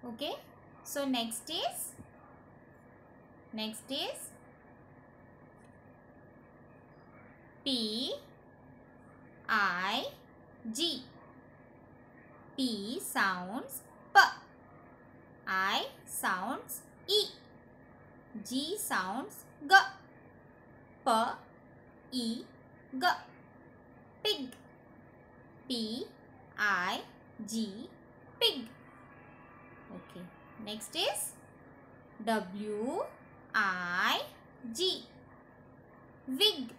Okay. So next is P I G. P sounds P. I sounds E. G sounds G. P E G. Pig. P I G. Pig. Okay. Next is W I G. Wig.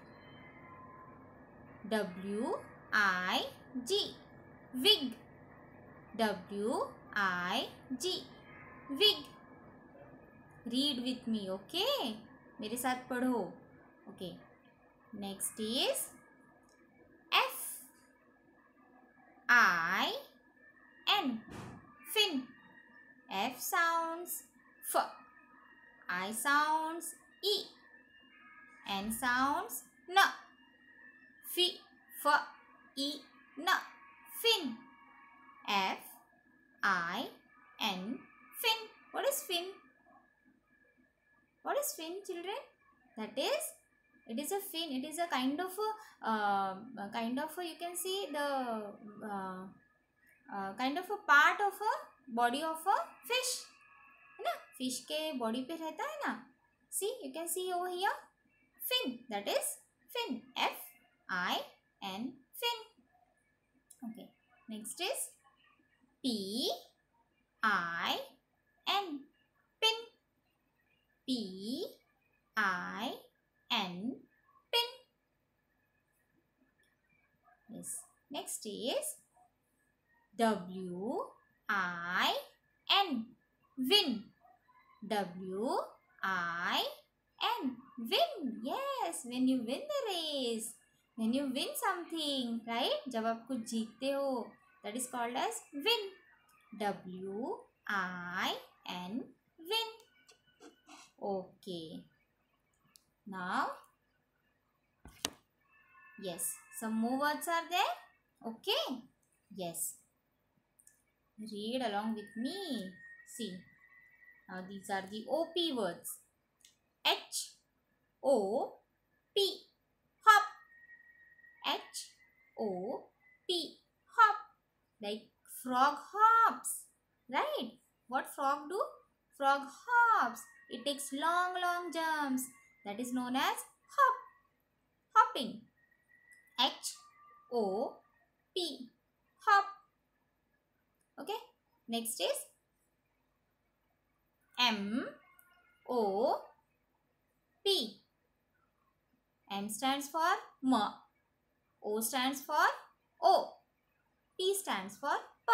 W I G. Wig. W I G. Wig. Read with me, okay? मेरे साथ पढ़ो. Okay. Next is F I N. Fin. F sounds F. I sounds E. N sounds N. F E N. Fin. F I N. Fin. What is fin? What is fin, children? That is, it is a fin. It is a kind of you can see the kind of a part of a body of a fish, है ना? Fish के body पे रहता है ना? See, you can see over here, fin. That is fin. F I N. Fin. Okay. Next is P I N. Pin. P I N. Pin. Yes. Next is W I N. Win. W I N. Win. Yes. When you win the race. When you win something, right? जब आप कुछ जीतते हो, that is called as win. W I N. Win. Okay. Now, yes, some more words are there. Okay. Yes. Read along with me. See. Now these are the OP words. H O P. Hop. H O P. Hop. Like frog hops. Right? What frog do? Frog hops. It takes long jumps. That is known as hop. Hopping. H O P. Hop. Okay. Next is M O P. M stands for M. O stands for O. P stands for P.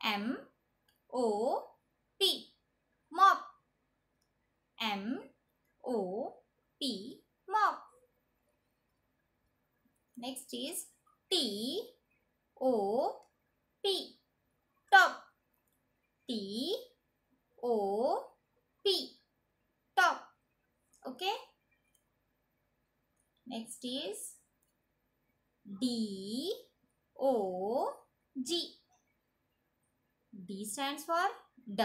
M O P. Mop. M O P. Mop. Next is T O P. Top. T O P. Top. Okay. Next is D O G. D stands for D.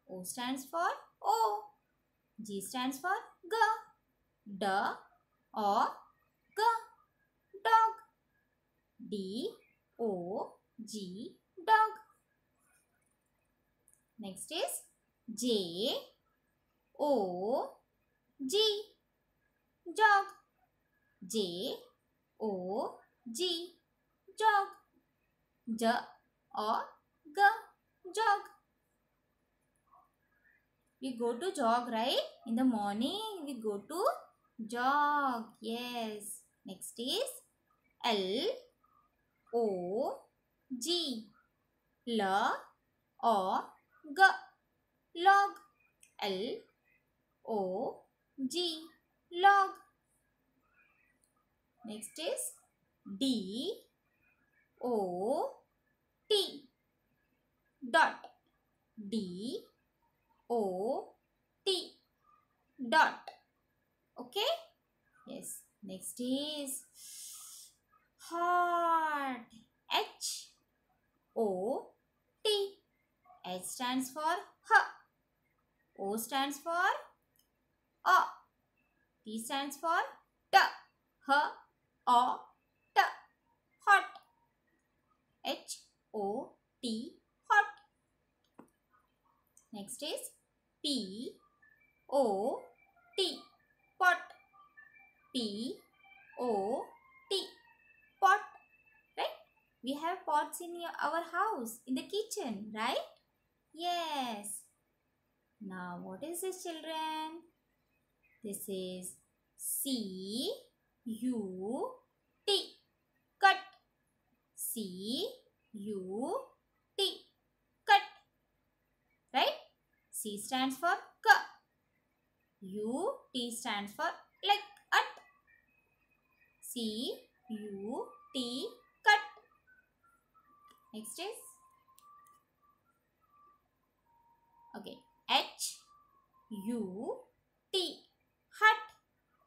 O stands for O. G stands for G. D O G. Dog. D O G. Dog. Next is J O G. Jog. J O G. Jog. J O G. Jog. We go to jog, right? In the morning, we go to jog. Yes. Next is L O G. L O G. Log. L O G. Log. Next is D O T. Dot. D O T. Dot. Okay? Yes. Next is heart. H O T. H stands for H. O stands for O. T stands for T. H, O, T. Hot. H-O-T. Hot. Next is P-O-T. Pot. P-O-T. Pot. Right? We have pots in our house, in the kitchen, right? Yes. Now, what is this, children? This is C-U-T. Cut. C-U-T. Cut. Right? C stands for K. U-T stands for like at. C-U-T. Cut. Next is okay. H-U-T. Hut.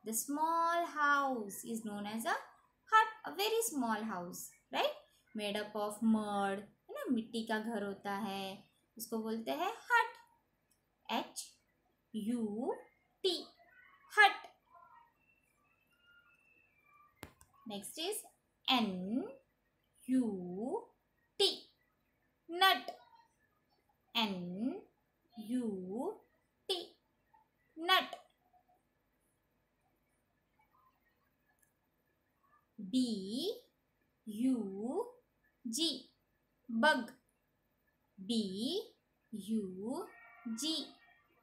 The small house is known as a hut. A very small house. Right? Made up of mud. है ना, मिट्टी का घर होता है, उसको बोलते हैं hut. H-U-T. Hut. Next is N-U-T. Nut. N-U-T. Nut. B-U-G. Bug. B-U-G.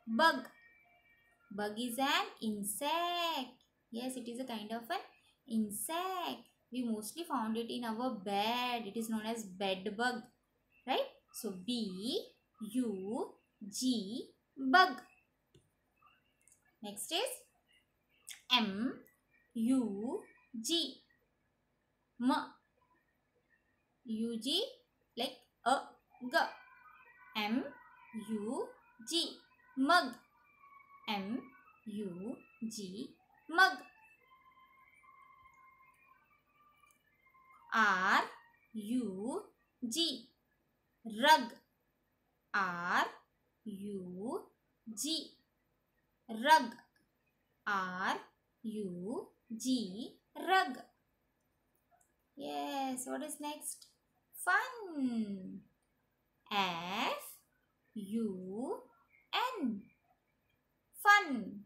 Bug. Bug is an insect. Yes, it is a kind of an insect. We mostly found it in our bed. It is known as bed bug. Right? So, B-U-G. Bug. Next is M-U-G. U-G like a g. M-U-G. Mug. M-U-G. Mug. R-U-G. Rug. R-U-G. Rug. R-U-G. Rug. Yes, what is next? Fun. F-U-N. Fun.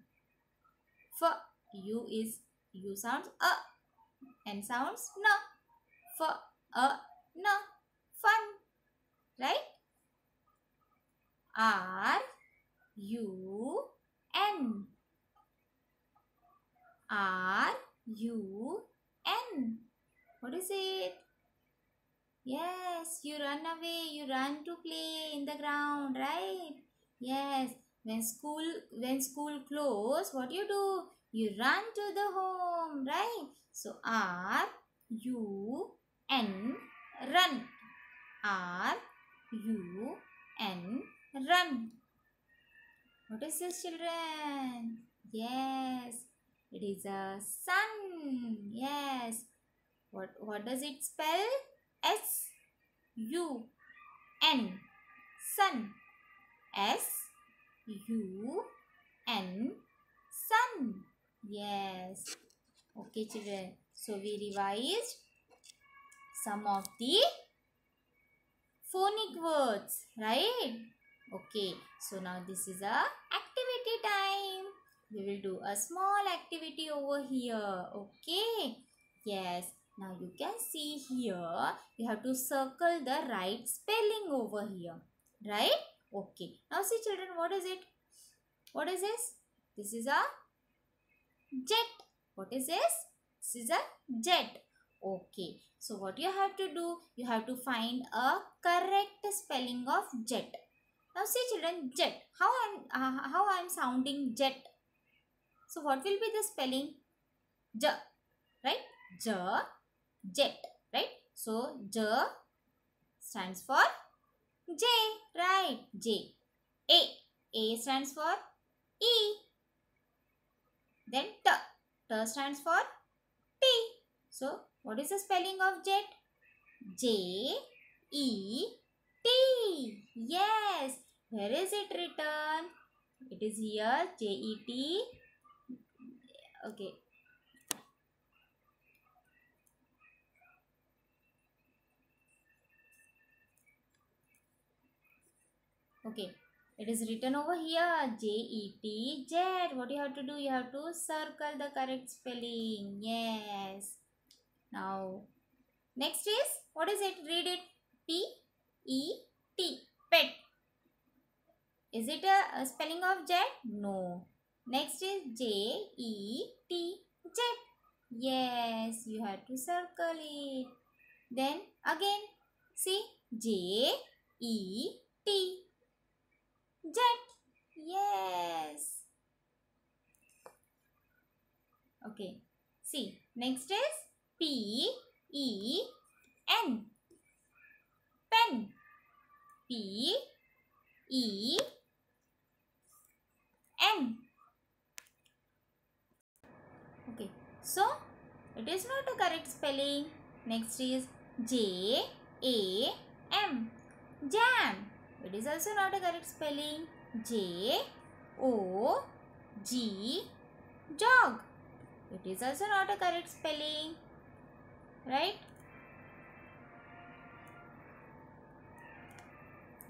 U is, U sounds a, N sounds no. No. Fun. Right? R-U-N. R-U-N. What is it? Yes, you run away. You run to play in the ground, right? Yes. When school close, what you do? You run to the home, right? So R-U-N. Run. R-U-N. Run. What is this, children? Yes, it is a sun. Yes. What does it spell? S-U-N. Sun. S-U-N. Sun. Yes. Okay, children. So, we revised some of the phonic words, right? Okay. So, now this is a activity time. We will do a small activity over here. Okay. Yes. Now, you can see here, you have to circle the right spelling over here. Right? Okay. Now, see, children, what is it? What is this? This is a jet. What is this? This is a jet. Okay. So, what you have to do? You have to find a correct spelling of jet. Now, see, children, jet. How I'm sounding jet? So, what will be the spelling? J. Right? J. Jet. Right? So, J stands for J. Right? J. A. A stands for E. Then T. T stands for T. So, what is the spelling of jet? J-E-T. Yes. Where is it written? It is here. Jet. Okay. Okay. It is written over here. Jet. Jet. What you have to do? You have to circle the correct spelling. Yes. Now, next is, what is it? Read it. P-E-T. Pet. Is it a spelling of jet? No. Next is J-E-T. Jet. Yes, you have to circle it. Then again, see, J-E-T. Jet. Yes. Okay. See, next is P-E-N. Pen. P-E-N. Okay. So, it is not a correct spelling. Next is J-A-M. Jam. It is also not a correct spelling. J-O-G. Jog. It is also not a correct spelling. Right?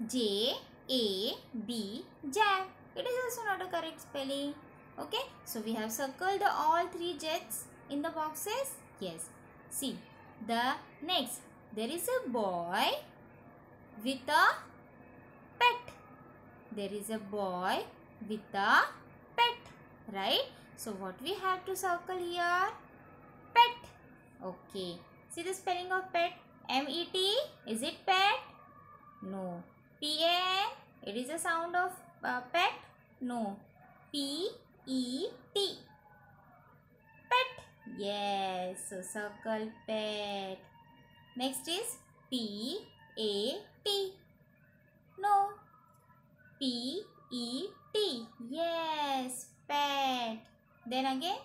J-A-B. Jam. It is also not a correct spelling. Okay. So, we have circled all three jets in the boxes. Yes. See. The next. There is a boy with a pet. There is a boy with a pet. Right? So, what we have to circle here? Pet. Okay. See the spelling of pet? M-E-T. Is it pet? No. P-A-N. It is a sound of pet? No. P-E-T. Pet. Yes. So, circle pet. Next is P-A-T. No. P-E-T. Yes. Pet. Then again.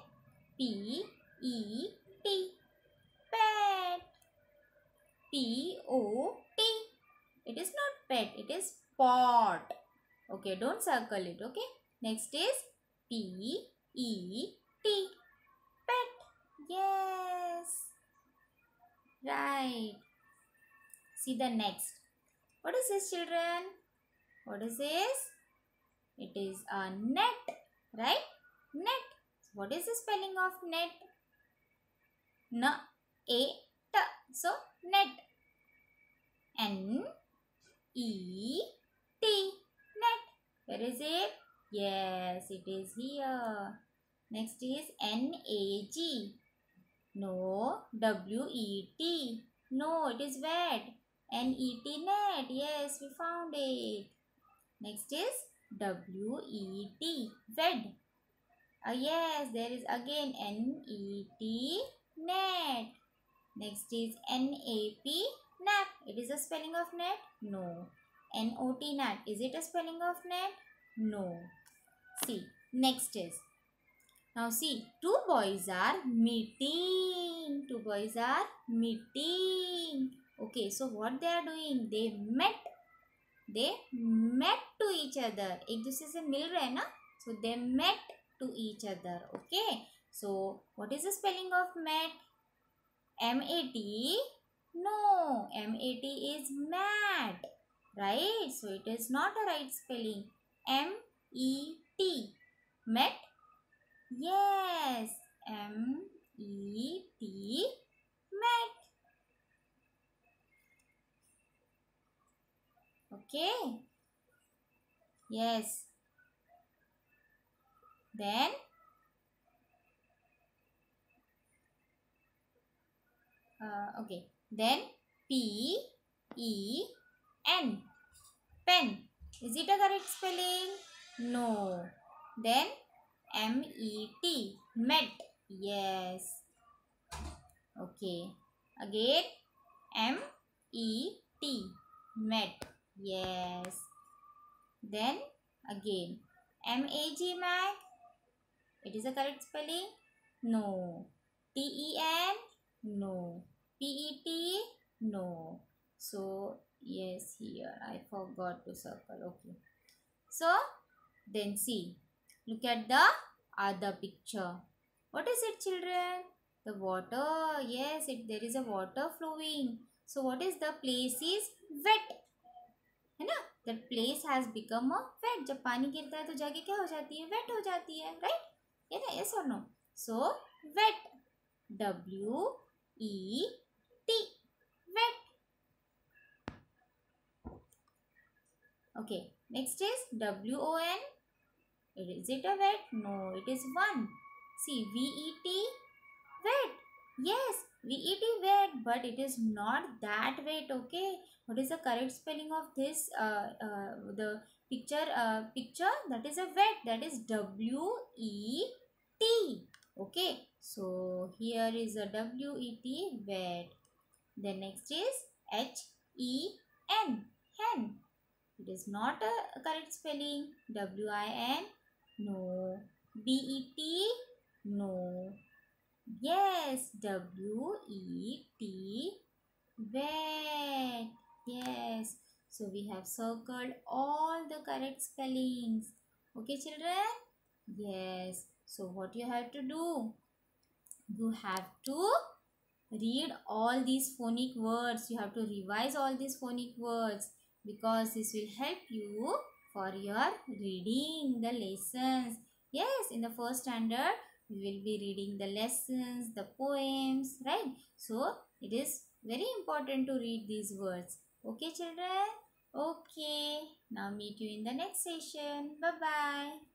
P-E-T. Pet. P-O-T. It is not pet. It is pot. Okay. Don't circle it. Okay. Next is P-E-T. Pet. Yes. Right. See the next. What is this, children? What is this? It is a net. Right? Net. What is the spelling of net? N-A-T. So, net. N-E-T. Net. Where is it? Yes, it is here. Next is N-A-G. No. W-E-T. No, it is wet. N-E-T. Net. Yes, we found it. Next is W-E-T. Wed. Yes, there is again N-E-T. Net. Next is N-A-P. Nap. It is a spelling of net? No. N-O-T. Nat. Is it a spelling of net? No. See. Next is. Now see. Two boys are meeting. Two boys are meeting. Okay. So what they are doing? They met. They met to each other. एक दूसरे से मिल रहे हैं ना? So they met to each other. Okay. So what is the spelling of met? M-A-T? No. M-A-T is mat. Right? So it is not a right spelling. M-E-T. Met? Yes. M-E-T. Met. Okay. Yes. Then okay. Then P-E-N. Pen. Is it a correct spelling? No. Then M-E-T. Met. Yes. Okay. Again M-E-T. Met. Yes. Then again M-A-G. Mag. It is a correct spelling? No. T-E-N? No. P-E-T? No. So, yes, here I forgot to circle. Okay. So then see, look at the other picture. What is it, children? The water. Yes, there is a water flowing. So what is the place is wet. है ना? That place has become a wet. जब पानी गिरता है तो जगह क्या हो जाती है? Wet हो जाती है, right? Yes or no? So wet. W-E-T. Wet. Okay. Next is W-O-N. Is it a wet? No, it is one. See, V-E-T. Wet. Yes, V-E-T wet, but it is not that wet. Okay. What is the correct spelling of this? The picture. Picture that is a wet. That is W-E-T. Okay. So here is a W-E-T wet. Then next is H-E-N. Hen. It is not a correct spelling. W-I-N. No. B-E-T. No. Yes, W-E-T, wet. Yes. So we have circled all the correct spellings. Okay, children? Yes. So what you have to do? You have to read all these phonic words. You have to revise all these phonic words because this will help you for your reading the lessons. Yes, in the first standard, we will be reading the lessons, the poems, right? So, it is very important to read these words. Okay, children? Okay. Now, meet you in the next session. Bye-bye.